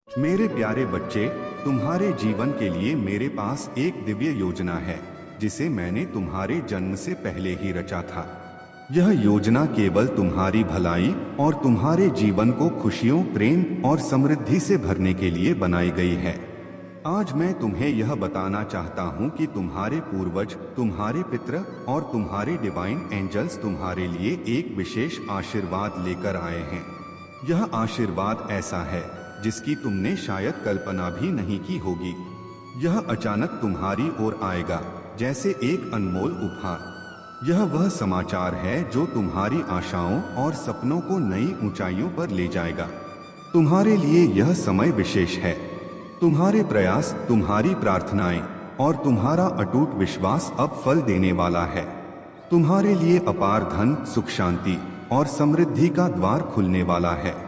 मेरे प्यारे बच्चे, तुम्हारे जीवन के लिए मेरे पास एक दिव्य योजना है जिसे मैंने तुम्हारे जन्म से पहले ही रचा था। यह योजना केवल तुम्हारी भलाई और तुम्हारे जीवन को खुशियों, प्रेम और समृद्धि से भरने के लिए बनाई गई है। आज मैं तुम्हें यह बताना चाहता हूँ कि तुम्हारे पूर्वज, तुम्हारे पितर और तुम्हारे डिवाइन एंजल्स तुम्हारे लिए एक विशेष आशीर्वाद लेकर आए हैं। यह आशीर्वाद ऐसा है जिसकी तुमने शायद कल्पना भी नहीं की होगी। यह अचानक तुम्हारी ओर आएगा जैसे एक अनमोल उपहार। यह वह समाचार है जो तुम्हारी आशाओं और सपनों को नई ऊंचाइयों पर ले जाएगा। तुम्हारे लिए यह समय विशेष है। तुम्हारे प्रयास, तुम्हारी प्रार्थनाएं और तुम्हारा अटूट विश्वास अब फल देने वाला है। तुम्हारे लिए अपार धन, सुख, शांति और समृद्धि का द्वार खुलने वाला है।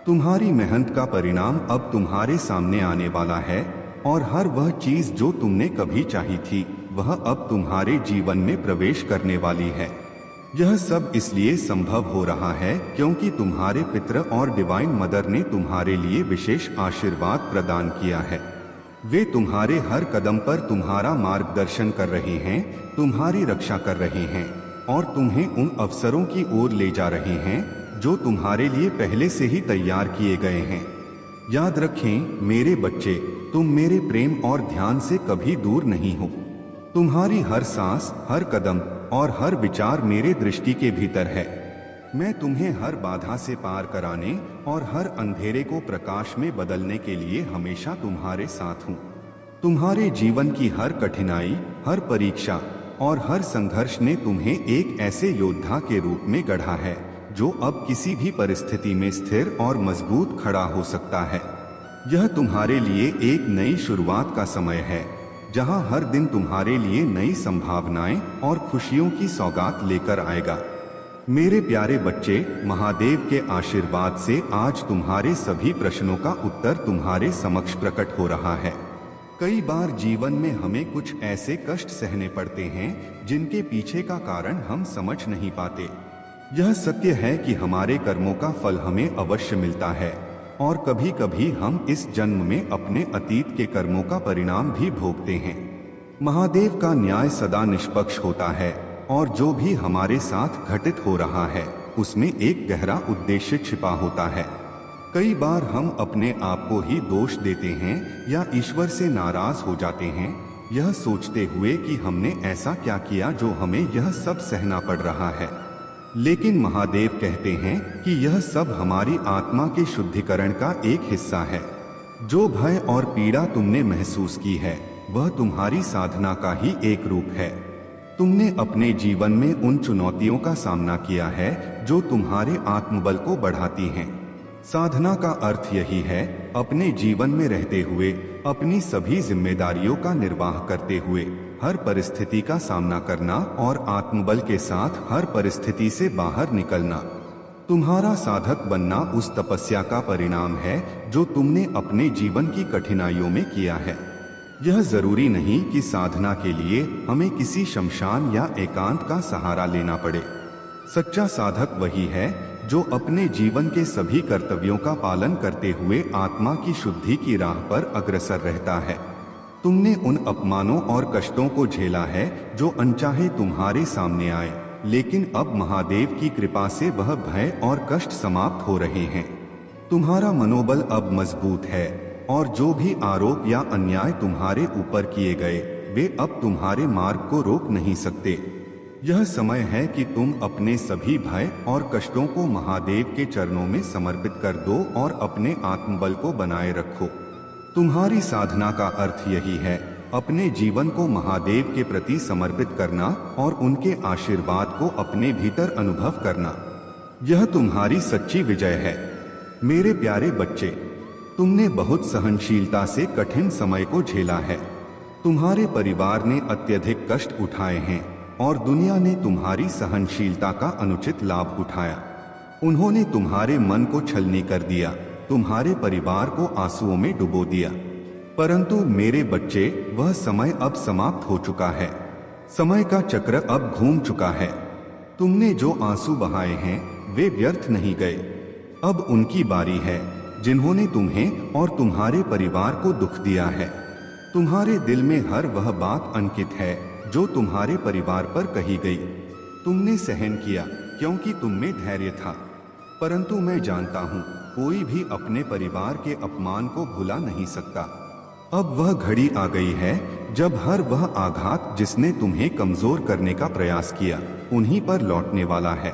तुम्हारी मेहनत का परिणाम अब तुम्हारे सामने आने वाला है और हर वह चीज जो तुमने कभी चाही थी वह अब तुम्हारे जीवन में प्रवेश करने वाली है। यह सब इसलिए संभव हो रहा है क्योंकि तुम्हारे पितर और डिवाइन मदर ने तुम्हारे लिए विशेष आशीर्वाद प्रदान किया है। वे तुम्हारे हर कदम पर तुम्हारा मार्गदर्शन कर रहे हैं, तुम्हारी रक्षा कर रहे हैं और तुम्हें उन अवसरों की ओर ले जा रहे हैं जो तुम्हारे लिए पहले से ही तैयार किए गए हैं। याद रखें मेरे बच्चे, तुम मेरे प्रेम और ध्यान से कभी दूर नहीं हो। तुम्हारी हर सांस, हर कदम और हर विचार मेरे दृष्टि के भीतर है। मैं तुम्हें हर बाधा से पार कराने और हर अंधेरे को प्रकाश में बदलने के लिए हमेशा तुम्हारे साथ हूँ। तुम्हारे जीवन की हर कठिनाई, हर परीक्षा और हर संघर्ष ने तुम्हें एक ऐसे योद्धा के रूप में गढ़ा है जो अब किसी भी परिस्थिति में स्थिर और मजबूत खड़ा हो सकता है। यह तुम्हारे लिए एक नई शुरुआत का समय है जहां हर दिन तुम्हारे लिए नई संभावनाएं और खुशियों की सौगात लेकर आएगा। मेरे प्यारे बच्चे, महादेव के आशीर्वाद से आज तुम्हारे सभी प्रश्नों का उत्तर तुम्हारे समक्ष प्रकट हो रहा है। कई बार जीवन में हमें कुछ ऐसे कष्ट सहने पड़ते हैं जिनके पीछे का कारण हम समझ नहीं पाते। यह सत्य है कि हमारे कर्मों का फल हमें अवश्य मिलता है और कभी कभी हम इस जन्म में अपने अतीत के कर्मों का परिणाम भी भोगते हैं। महादेव का न्याय सदा निष्पक्ष होता है और जो भी हमारे साथ घटित हो रहा है उसमें एक गहरा उद्देश्य छिपा होता है। कई बार हम अपने आप को ही दोष देते हैं या ईश्वर से नाराज हो जाते हैं, यह सोचते हुए कि हमने ऐसा क्या किया जो हमें यह सब सहना पड़ रहा है। लेकिन महादेव कहते हैं कि यह सब हमारी आत्मा के शुद्धिकरण का एक हिस्सा है। जो भय और पीड़ा तुमने महसूस की है वह तुम्हारी साधना का ही एक रूप है। तुमने अपने जीवन में उन चुनौतियों का सामना किया है जो तुम्हारे आत्मबल को बढ़ाती हैं। साधना का अर्थ यही है, अपने जीवन में रहते हुए अपनी सभी जिम्मेदारियों का निर्वाह करते हुए हर परिस्थिति का सामना करना और आत्मबल के साथ हर परिस्थिति से बाहर निकलना। तुम्हारा साधक बनना उस तपस्या का परिणाम है जो तुमने अपने जीवन की कठिनाइयों में किया है। यह जरूरी नहीं कि साधना के लिए हमें किसी शमशान या एकांत का सहारा लेना पड़े। सच्चा साधक वही है जो अपने जीवन के सभी कर्तव्यों का पालन करते हुए आत्मा की शुद्धि की राह पर अग्रसर रहता है। तुमने उन अपमानों और कष्टों को झेला है जो अनचाहे तुम्हारे सामने आए, लेकिन अब महादेव की कृपा से वह भय और कष्ट समाप्त हो रहे हैं। तुम्हारा मनोबल अब मजबूत है और जो भी आरोप या अन्याय तुम्हारे ऊपर किए गए वे अब तुम्हारे मार्ग को रोक नहीं सकते। यह समय है कि तुम अपने सभी भय और कष्टों को महादेव के चरणों में समर्पित कर दो और अपने आत्मबल को बनाए रखो। तुम्हारी साधना का अर्थ यही है, अपने जीवन को महादेव के प्रति समर्पित करना और उनके आशीर्वाद को अपने भीतर अनुभव करना। यह तुम्हारी सच्ची विजय है। मेरे प्यारे बच्चे, तुमने बहुत सहनशीलता से कठिन समय को झेला है। तुम्हारे परिवार ने अत्यधिक कष्ट उठाए हैं और दुनिया ने तुम्हारी सहनशीलता का अनुचित लाभ उठाया। उन्होंने तुम्हारे मन को छलनी कर दिया, तुम्हारे परिवार को आंसुओं में डुबो दिया। परंतु मेरे बच्चे, वह समय अब समाप्त हो चुका है। समय का चक्र अब घूम चुका है। तुमने जो आंसू बहाए हैं वे व्यर्थ नहीं गए। अब उनकी बारी है। जिन्होंने तुम्हें और तुम्हारे परिवार को दुख दिया है। तुम्हारे दिल में हर वह बात अंकित है जो तुम्हारे परिवार पर कही गई। तुमने सहन किया क्योंकि तुम में धैर्य था, परंतु मैं जानता हूँ कोई भी अपने परिवार के अपमान को भुला नहीं सकता। अब वह घड़ी आ गई है जब हर वह आघात जिसने तुम्हें कमजोर करने का प्रयास किया उन्हीं पर लौटने वाला है।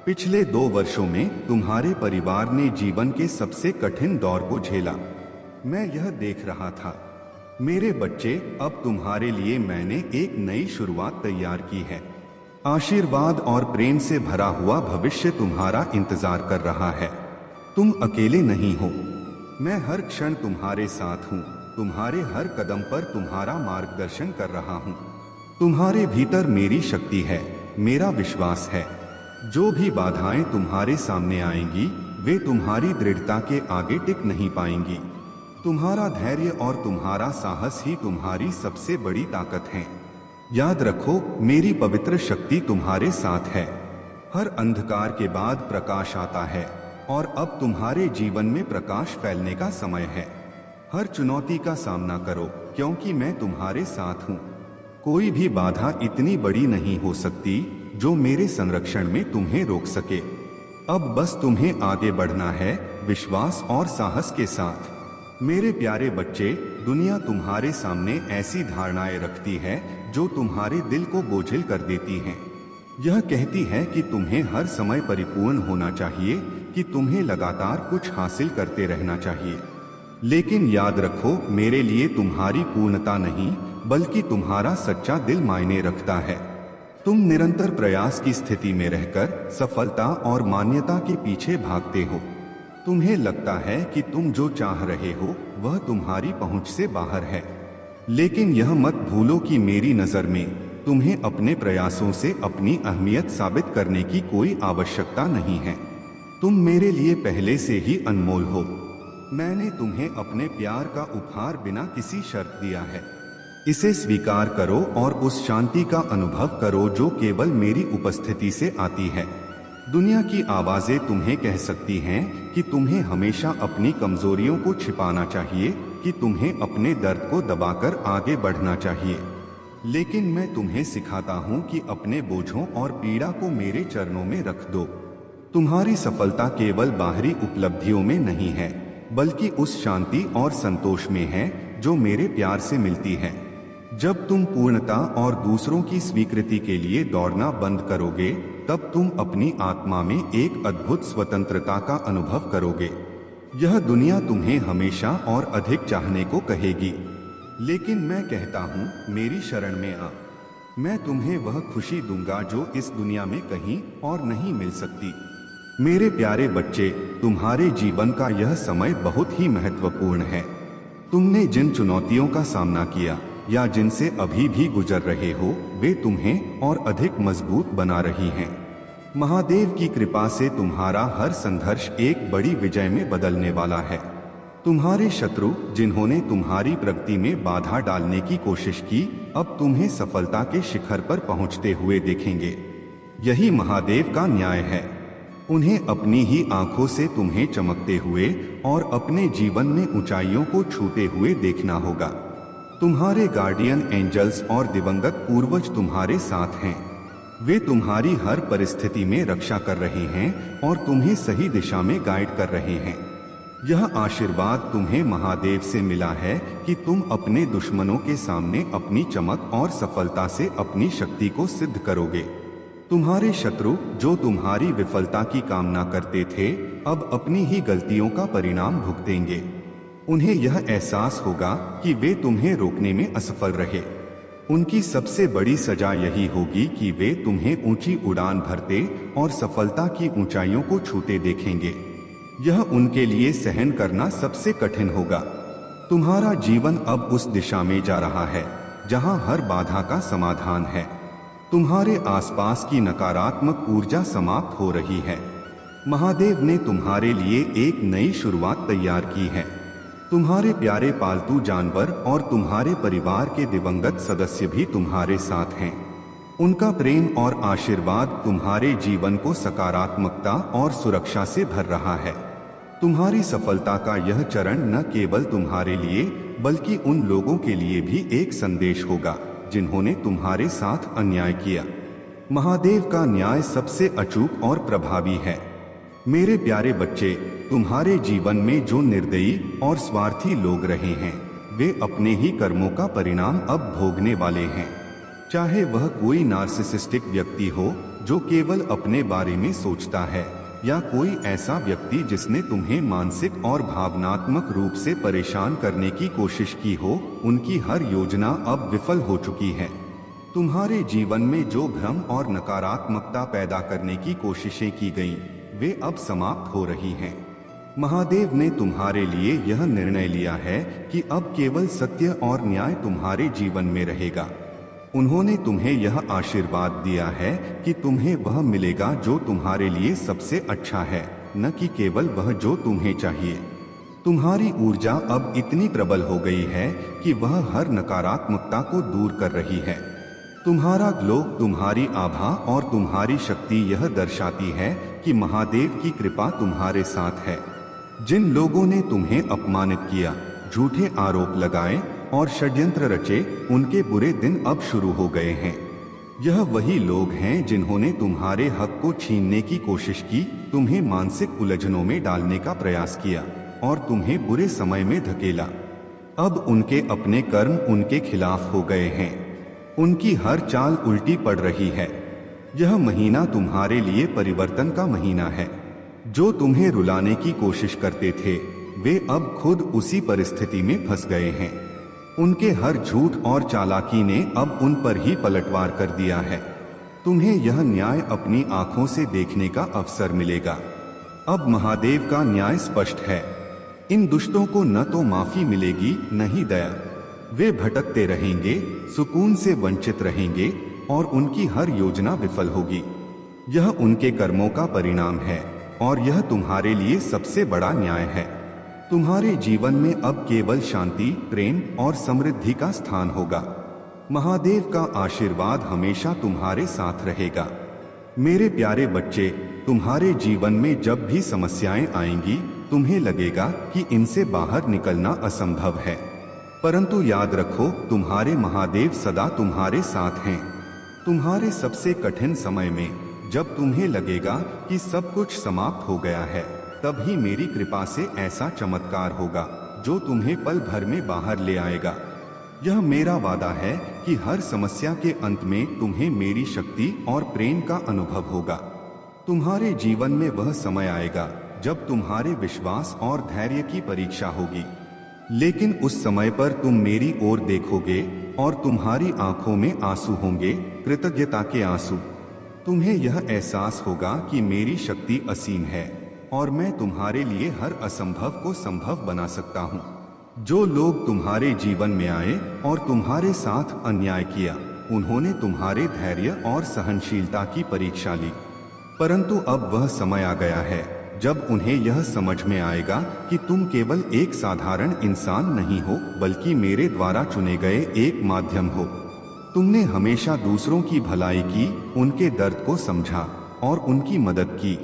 पिछले 2 वर्षों में तुम्हारे परिवार ने जीवन के सबसे कठिन दौर को झेला। मैं यह देख रहा था। मेरे बच्चे, अब तुम्हारे लिए मैंने एक नई शुरुआत तैयार की है। आशीर्वाद और प्रेम से भरा हुआ भविष्य तुम्हारा इंतजार कर रहा है। तुम अकेले नहीं हो। मैं हर क्षण तुम्हारे साथ हूँ। तुम्हारे हर कदम पर तुम्हारा मार्गदर्शन कर रहा हूँ। तुम्हारे भीतर मेरी शक्ति है, मेरा विश्वास है। जो भी बाधाएं तुम्हारे सामने आएंगी वे तुम्हारी दृढ़ता के आगे टिक नहीं पाएंगी। तुम्हारा धैर्य और तुम्हारा साहस ही तुम्हारी सबसे बड़ी ताकत है। याद रखो, मेरी पवित्र शक्ति तुम्हारे साथ है। हर अंधकार के बाद प्रकाश आता है और अब तुम्हारे जीवन में प्रकाश फैलने का समय है। हर चुनौती का सामना करो क्योंकि मैं तुम्हारे साथ हूँ। कोई भी बाधा इतनी बड़ी नहीं हो सकती जो मेरे संरक्षण में तुम्हें रोक सके। अब बस तुम्हें आगे बढ़ना है, विश्वास और साहस के साथ। मेरे प्यारे बच्चे, दुनिया तुम्हारे सामने ऐसी धारणाएं रखती है जो तुम्हारे दिल को बोझिल कर देती हैं। यह कहती है कि तुम्हें हर समय परिपूर्ण होना चाहिए, कि तुम्हें लगातार कुछ हासिल करते रहना चाहिए। लेकिन याद रखो, मेरे लिए तुम्हारी पूर्णता नहीं बल्कि तुम्हारा सच्चा दिल मायने रखता है। तुम निरंतर प्रयास की स्थिति में रहकर सफलता और मान्यता के पीछे भागते हो। तुम्हें लगता है कि तुम जो चाह रहे हो वह तुम्हारी पहुंच से बाहर है, लेकिन यह मत भूलो कि मेरी नजर में तुम्हें अपने प्रयासों से अपनी अहमियत साबित करने की कोई आवश्यकता नहीं है। तुम मेरे लिए पहले से ही अनमोल हो। मैंने तुम्हें अपने प्यार का उपहार बिना किसी शर्त दिया है। इसे स्वीकार करो और उस शांति का अनुभव करो जो केवल मेरी उपस्थिति से आती है। दुनिया की आवाजें तुम्हें कह सकती हैं कि तुम्हें हमेशा अपनी कमजोरियों को छिपाना चाहिए, कि तुम्हें अपने दर्द को दबाकर आगे बढ़ना चाहिए। लेकिन मैं तुम्हें सिखाता हूँ कि अपने बोझों और पीड़ा को मेरे चरणों में रख दो। तुम्हारी सफलता केवल बाहरी उपलब्धियों में नहीं है, बल्कि उस शांति और संतोष में है जो मेरे प्यार से मिलती है। जब तुम पूर्णता और दूसरों की स्वीकृति के लिए दौड़ना बंद करोगे, तब तुम अपनी आत्मा में एक अद्भुत स्वतंत्रता का अनुभव करोगे। यह दुनिया तुम्हें हमेशा और अधिक चाहने को कहेगी, लेकिन मैं कहता हूँ, मेरी शरण में आ। मैं तुम्हें वह खुशी दूंगा जो इस दुनिया में कहीं और नहीं मिल सकती। मेरे प्यारे बच्चे, तुम्हारे जीवन का यह समय बहुत ही महत्वपूर्ण है। तुमने जिन चुनौतियों का सामना किया या जिनसे अभी भी गुजर रहे हो, वे तुम्हें और अधिक मजबूत बना रही हैं। महादेव की कृपा से तुम्हारा हर संघर्ष एक बड़ी विजय में बदलने वाला है। तुम्हारे शत्रु जिन्होंने तुम्हारी प्रगति में बाधा डालने की कोशिश की, अब तुम्हें सफलता के शिखर पर पहुंचते हुए देखेंगे। यही महादेव का न्याय है। उन्हें अपनी ही आंखों से तुम्हें चमकते हुए और अपने जीवन में ऊंचाइयों को छूते हुए देखना होगा। तुम्हारे गार्डियन एंजल्स और दिवंगत पूर्वज तुम्हारे साथ हैं। वे तुम्हारी हर परिस्थिति में रक्षा कर रहे हैं और तुम्हें सही दिशा में गाइड कर रहे हैं। यह आशीर्वाद तुम्हें महादेव से मिला है कि तुम अपने दुश्मनों के सामने अपनी चमक और सफलता से अपनी शक्ति को सिद्ध करोगे। तुम्हारे शत्रु जो तुम्हारी विफलता की कामना करते थे, अब अपनी ही गलतियों का परिणाम भुगतेंगे। उन्हें यह एहसास होगा कि वे तुम्हें रोकने में असफल रहे। उनकी सबसे बड़ी सजा यही होगी कि वे तुम्हें ऊंची उड़ान भरते और सफलता की ऊंचाइयों को छूते देखेंगे। यह उनके लिए सहन करना सबसे कठिन होगा। तुम्हारा जीवन अब उस दिशा में जा रहा है जहां हर बाधा का समाधान है। तुम्हारे आसपास की नकारात्मक ऊर्जा समाप्त हो रही है। महादेव ने तुम्हारे लिए एक नई शुरुआत तैयार की है। तुम्हारे प्यारे पालतू जानवर और तुम्हारे परिवार के दिवंगत सदस्य भी तुम्हारे साथ हैं। उनका प्रेम और आशीर्वाद तुम्हारे जीवन को सकारात्मकता और सुरक्षा से भर रहा है। तुम्हारी सफलता का यह चरण न केवल तुम्हारे लिए बल्कि उन लोगों के लिए भी एक संदेश होगा जिन्होंने तुम्हारे साथ अन्याय किया। महादेव का न्याय सबसे अचूक और प्रभावी है। मेरे प्यारे बच्चे, तुम्हारे जीवन में जो निर्दयी और स्वार्थी लोग रहे हैं वे अपने ही कर्मों का परिणाम अब भोगने वाले हैं। चाहे वह कोई नार्सिसिस्टिक व्यक्ति हो जो केवल अपने बारे में सोचता है, या कोई ऐसा व्यक्ति जिसने तुम्हें मानसिक और भावनात्मक रूप से परेशान करने की कोशिश की हो, उनकी हर योजना अब विफल हो चुकी है। तुम्हारे जीवन में जो भ्रम और नकारात्मकता पैदा करने की कोशिशें की गईं, वे अब समाप्त हो रही हैं। महादेव ने तुम्हारे लिए यह निर्णय लिया है कि अब केवल सत्य और न्याय तुम्हारे जीवन में रहेगा। उन्होंने तुम्हें यह आशीर्वाद दिया है कि तुम्हें वह मिलेगा जो तुम्हारे लिए सबसे अच्छा है, न कि केवल वह जो तुम्हें चाहिए। तुम्हारी ऊर्जा अब इतनी प्रबल हो गई है कि वह हर नकारात्मकता को दूर कर रही है। तुम्हारा ग्लो, तुम्हारी आभा और तुम्हारी शक्ति यह दर्शाती है कि महादेव की कृपा तुम्हारे साथ है। जिन लोगों ने तुम्हें अपमानित किया, झूठे आरोप लगाए और षड्यंत्र रचे, उनके बुरे दिन अब शुरू हो गए हैं। यह वही लोग हैं जिन्होंने तुम्हारे हक को छीनने की कोशिश की, तुम्हें मानसिक उलझनों में डालने का प्रयास किया और तुम्हें बुरे समय में धकेला। अब उनके अपने कर्म उनके खिलाफ हो गए हैं। उनकी हर चाल उल्टी पड़ रही है। यह महीना तुम्हारे लिए परिवर्तन का महीना है। जो तुम्हें रुलाने की कोशिश करते थे, वे अब खुद उसी परिस्थिति में फंस गए हैं। उनके हर झूठ और चालाकी ने अब उन पर ही पलटवार कर दिया है। तुम्हें यह न्याय अपनी आंखों से देखने का अवसर मिलेगा। अब महादेव का न्याय स्पष्ट है। इन दुष्टों को न तो माफी मिलेगी, न ही दया। वे भटकते रहेंगे, सुकून से वंचित रहेंगे और उनकी हर योजना विफल होगी। यह उनके कर्मों का परिणाम है और यह तुम्हारे लिए सबसे बड़ा न्याय है। तुम्हारे जीवन में अब केवल शांति, प्रेम और समृद्धि का स्थान होगा। महादेव का आशीर्वाद हमेशा तुम्हारे साथ रहेगा। मेरे प्यारे बच्चे, तुम्हारे जीवन में जब भी समस्याएं आएंगी, तुम्हें लगेगा कि इनसे बाहर निकलना असंभव है, परंतु याद रखो, तुम्हारे महादेव सदा तुम्हारे साथ हैं। तुम्हारे सबसे कठिन समय में जब तुम्हें लगेगा कि सब कुछ समाप्त हो गया है, तब ही मेरी कृपा से ऐसा चमत्कार होगा जो तुम्हें पल भर में बाहर ले आएगा। यह मेरा वादा है कि हर समस्या के अंत में तुम्हें मेरी शक्ति और प्रेम का अनुभव होगा। तुम्हारे जीवन में वह समय आएगा जब तुम्हारे विश्वास और धैर्य की परीक्षा होगी, लेकिन उस समय पर तुम मेरी ओर देखोगे और तुम्हारी आंखों में आंसू होंगे, कृतज्ञता के आंसू। तुम्हें यह एहसास होगा कि मेरी शक्ति असीम है और मैं तुम्हारे लिए हर असंभव को संभव बना सकता हूँ। जो लोग तुम्हारे जीवन में आए और तुम्हारे साथ अन्याय किया, उन्होंने तुम्हारे धैर्य और सहनशीलता की परीक्षा ली, परंतु अब वह समय आ गया है जब उन्हें यह समझ में आएगा कि तुम केवल एक साधारण इंसान नहीं हो, बल्कि मेरे द्वारा चुने गए एक माध्यम हो। तुमने हमेशा दूसरों की भलाई की, उनके दर्द को समझा और उनकी मदद की,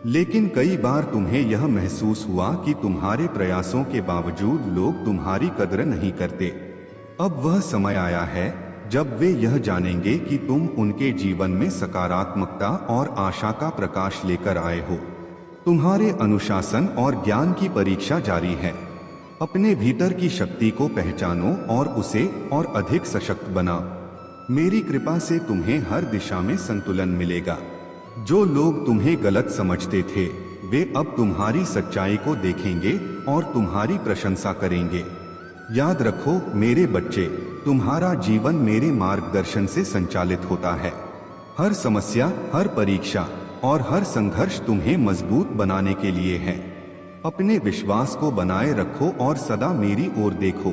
लेकिन कई बार तुम्हें यह महसूस हुआ कि तुम्हारे प्रयासों के बावजूद लोग तुम्हारी कद्र नहीं करते। अब वह समय आया है जब वे यह जानेंगे कि तुम उनके जीवन में सकारात्मकता और आशा का प्रकाश लेकर आए हो। तुम्हारे अनुशासन और ज्ञान की परीक्षा जारी है। अपने भीतर की शक्ति को पहचानो और उसे और अधिक सशक्त बनाओ। मेरी कृपा से तुम्हें हर दिशा में संतुलन मिलेगा। जो लोग तुम्हें गलत समझते थे, वे अब तुम्हारी सच्चाई को देखेंगे और तुम्हारी प्रशंसा करेंगे। याद रखो मेरे बच्चे, तुम्हारा जीवन मेरे मार्गदर्शन से संचालित होता है। हर समस्या, हर परीक्षा और हर संघर्ष तुम्हें मजबूत बनाने के लिए है। अपने विश्वास को बनाए रखो और सदा मेरी ओर देखो।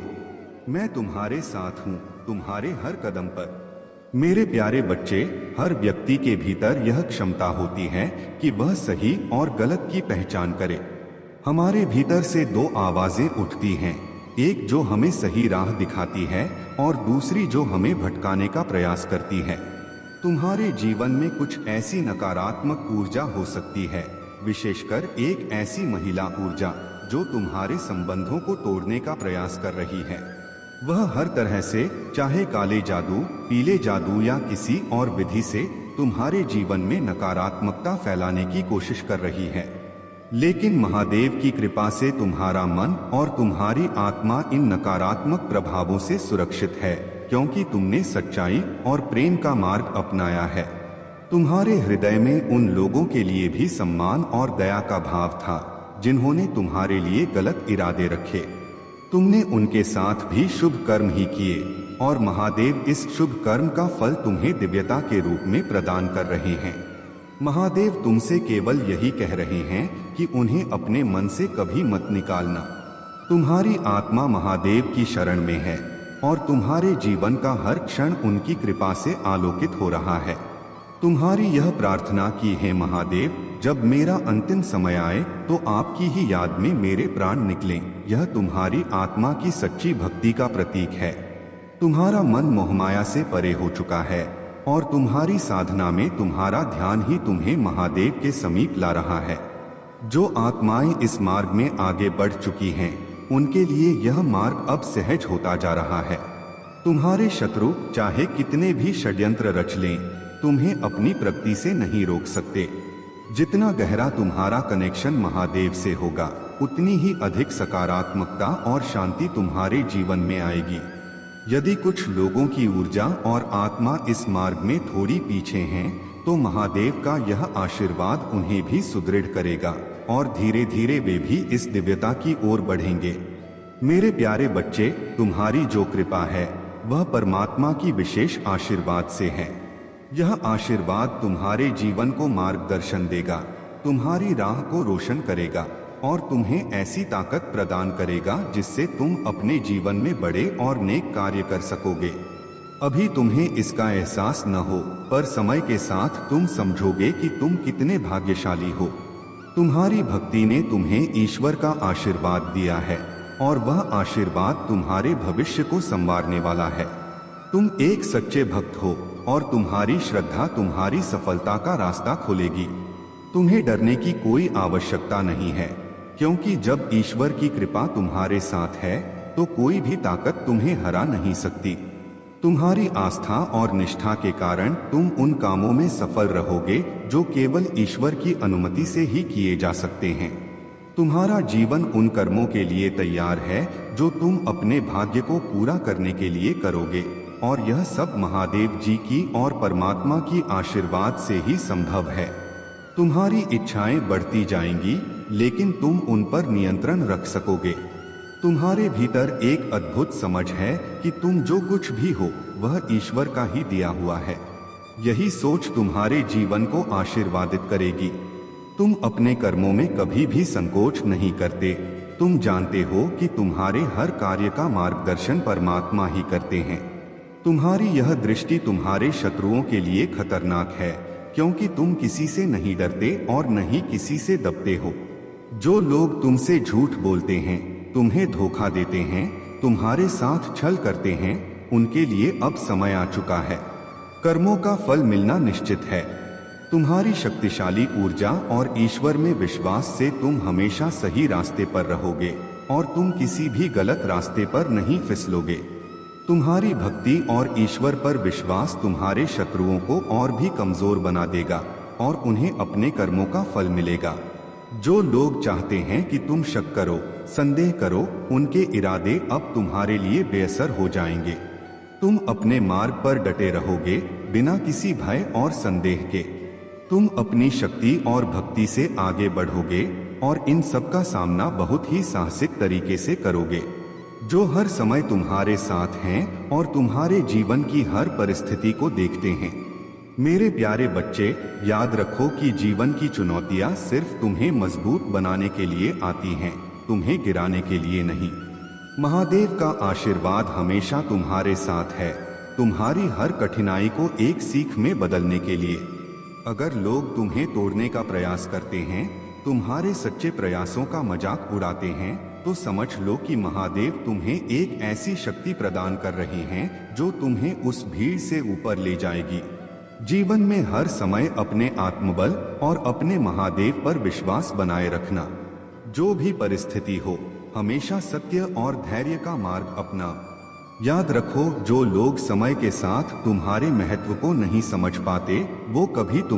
मैं तुम्हारे साथ हूँ, तुम्हारे हर कदम पर। मेरे प्यारे बच्चे, हर व्यक्ति के भीतर यह क्षमता होती है कि वह सही और गलत की पहचान करे। हमारे भीतर से दो आवाजें उठती हैं, एक जो हमें सही राह दिखाती है और दूसरी जो हमें भटकाने का प्रयास करती है। तुम्हारे जीवन में कुछ ऐसी नकारात्मक ऊर्जा हो सकती है विशेषकर एक ऐसी महिला ऊर्जा जो तुम्हारे संबंधों को तोड़ने का प्रयास कर रही है। वह हर तरह से, चाहे काले जादू, पीले जादू या किसी और विधि से, तुम्हारे जीवन में नकारात्मकता फैलाने की कोशिश कर रही है। लेकिन महादेव की कृपा से तुम्हारा मन और तुम्हारी आत्मा इन नकारात्मक प्रभावों से सुरक्षित है, क्योंकि तुमने सच्चाई और प्रेम का मार्ग अपनाया है। तुम्हारे हृदय में उन लोगों के लिए भी सम्मान और दया का भाव था जिन्होंने तुम्हारे लिए गलत इरादे रखे। तुमने उनके साथ भी शुभ कर्म ही किए और महादेव इस शुभ कर्म का फल तुम्हें दिव्यता के रूप में प्रदान कर रहे हैं। महादेव तुमसे केवल यही कह रहे हैं कि उन्हें अपने मन से कभी मत निकालना। तुम्हारी आत्मा महादेव की शरण में है और तुम्हारे जीवन का हर क्षण उनकी कृपा से आलोकित हो रहा है। तुम्हारी यह प्रार्थना की है, महादेव, जब मेरा अंतिम समय आए तो आपकी ही याद में मेरे प्राण निकलें। यह तुम्हारी आत्मा की सच्ची भक्ति का प्रतीक है। तुम्हारा मन मोहमाया से परे हो चुका है और तुम्हारी साधना में तुम्हारा ध्यान ही तुम्हें महादेव के समीप ला रहा है। जो आत्माएं इस मार्ग में आगे बढ़ चुकी हैं, उनके लिए यह मार्ग अब सहज होता जा रहा है। तुम्हारे शत्रु चाहे कितने भी षड्यंत्र रच लें, तुम्हें अपनी प्रगति से नहीं रोक सकते। जितना गहरा तुम्हारा कनेक्शन महादेव से होगा, उतनी ही अधिक सकारात्मकता और शांति तुम्हारे जीवन में आएगी। यदि कुछ लोगों की ऊर्जा और आत्मा इस मार्ग में थोड़ी पीछे हैं, तो महादेव का यह आशीर्वाद उन्हें भी सुदृढ़ करेगा और धीरे धीरे वे भी इस दिव्यता की ओर बढ़ेंगे। मेरे प्यारे बच्चे, तुम्हारी जो कृपा है वह परमात्मा की विशेष आशीर्वाद से है। यह आशीर्वाद तुम्हारे जीवन को मार्गदर्शन देगा, तुम्हारी राह को रोशन करेगा और तुम्हें ऐसी ताकत प्रदान करेगा जिससे तुम अपने जीवन में बड़े और नेक कार्य कर सकोगे। अभी तुम्हें इसका एहसास न हो, पर समय के साथ तुम समझोगे कि तुम कितने भाग्यशाली हो। तुम्हारी भक्ति ने तुम्हें ईश्वर का आशीर्वाद दिया है और वह आशीर्वाद तुम्हारे भविष्य को संवारने वाला है। तुम एक सच्चे भक्त हो और तुम्हारी श्रद्धा तुम्हारी सफलता का रास्ता खोलेगी। तुम्हें डरने की कोई आवश्यकता नहीं है, क्योंकि जब ईश्वर की कृपा तुम्हारे साथ है तो कोई भी ताकत तुम्हें हरा नहीं सकती। तुम्हारी आस्था और निष्ठा के कारण तुम उन कामों में सफल रहोगे जो केवल ईश्वर की अनुमति से ही किए जा सकते हैं। तुम्हारा जीवन उन कर्मों के लिए तैयार है जो तुम अपने भाग्य को पूरा करने के लिए करोगे, और यह सब महादेव जी की और परमात्मा की आशीर्वाद से ही संभव है। तुम्हारी इच्छाएं बढ़ती जाएंगी, लेकिन तुम उन पर नियंत्रण रख सकोगे। तुम्हारे भीतर एक अद्भुत समझ है कि तुम जो कुछ भी हो वह ईश्वर का ही दिया हुआ है। यही सोच तुम्हारे जीवन को आशीर्वादित करेगी। तुम अपने कर्मों में कभी भी संकोच नहीं करते। तुम जानते हो कि तुम्हारे हर कार्य का मार्गदर्शन परमात्मा ही करते हैं। तुम्हारी यह दृष्टि तुम्हारे शत्रुओं के लिए खतरनाक है, क्योंकि तुम किसी से नहीं डरते और न ही किसी से दबते हो। जो लोग तुमसे झूठ बोलते हैं, तुम्हें धोखा देते हैं, तुम्हारे साथ छल करते हैं, उनके लिए अब समय आ चुका है। कर्मों का फल मिलना निश्चित है। तुम्हारी शक्तिशाली ऊर्जा और ईश्वर में विश्वास से तुम हमेशा सही रास्ते पर रहोगे और तुम किसी भी गलत रास्ते पर नहीं फिसलोगे। तुम्हारी भक्ति और ईश्वर पर विश्वास तुम्हारे शत्रुओं को और भी कमजोर बना देगा और उन्हें अपने कर्मों का फल मिलेगा। जो लोग चाहते हैं कि तुम शक करो, संदेह करो, उनके इरादे अब तुम्हारे लिए बेअसर हो जाएंगे। तुम अपने मार्ग पर डटे रहोगे बिना किसी भय और संदेह के। तुम अपनी शक्ति और भक्ति से आगे बढ़ोगे और इन सब का सामना बहुत ही साहसिक तरीके से करोगे। जो हर समय तुम्हारे साथ हैं और तुम्हारे जीवन की हर परिस्थिति को देखते हैं। मेरे प्यारे बच्चे, याद रखो कि जीवन की चुनौतियां सिर्फ तुम्हें मजबूत बनाने के लिए आती हैं, तुम्हें गिराने के लिए नहीं। महादेव का आशीर्वाद हमेशा तुम्हारे साथ है, तुम्हारी हर कठिनाई को एक सीख में बदलने के लिए। अगर लोग तुम्हें तोड़ने का प्रयास करते हैं, तुम्हारे सच्चे प्रयासों का मजाक उड़ाते हैं, तो समझ लो कि महादेव तुम्हें एक ऐसी शक्ति प्रदान कर रहे हैं जो तुम्हें उस भीड़ से ऊपर ले जाएगी। जीवन में हर समय अपने आत्मबल और अपने महादेव पर विश्वास बनाए रखना। जो भी परिस्थिति हो, हमेशा सत्य और धैर्य का मार्ग अपना। याद रखो, जो लोग समय के साथ तुम्हारे महत्व को नहीं समझ पाते, वो कभी